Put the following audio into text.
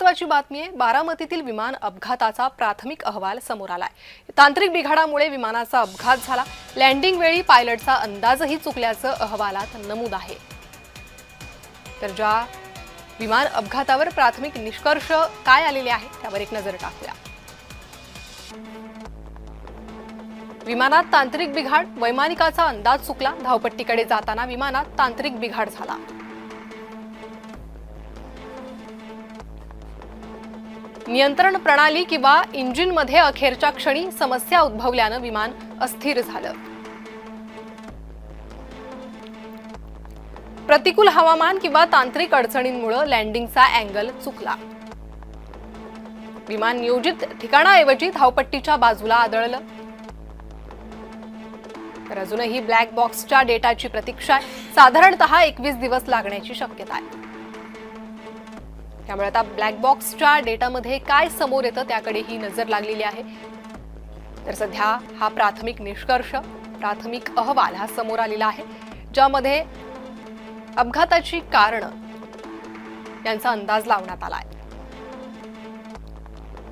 महत्त्वाची बातमी आहे। बारामतीतील विमान अपघाताचा प्राथमिक अहवाल समोर आलाय। तांत्रिक बिघाडामुळे विमानाचा अपघात झाला। लँडिंग वेळी पायलटचा अंदाजही चुकल्याचं अहवालात नमूद आहे। तर ज्या विमान अपघातावर प्राथमिक निष्कर्ष काय आलेले आहेत त्यावर एक नजर टाकूया। विमानात तांत्रिक बिघाड, वैमानिकाचा अंदाज चुकला। धावपट्टीकडे जाताना विमानात तांत्रिक बिघाड झाला। नियंत्रण प्रणाली किंवा इंजिनमध्ये अखेरच्या क्षणी समस्या उद्भवल्याने विमान अस्थिर झालं। प्रतिकूल हवामान किंवा तांत्रिक अडचणींमुळे लँडिंगचा अँगल चुकला। विमान नियोजित ठिकाणाऐवजी धावपट्टीच्या बाजूला आदळलं। तर अजूनही ब्लॅक बॉक्सच्या डेटाची प्रतीक्षा आहे। साधारणतः 21 दिवस लागण्याची शक्यता आहे। त्यामुळे आता ब्लॅक बॉक्सच्या डेटामध्ये काय समोर येतं त्याकडे ही नजर लागलेली आहे। तर सध्या हा प्राथमिक निष्कर्ष, प्राथमिक अहवाल हा समोर आलेला आहे, ज्यामध्ये अपघाताची कारणं यांचा अंदाज लावण्यात आला आहे।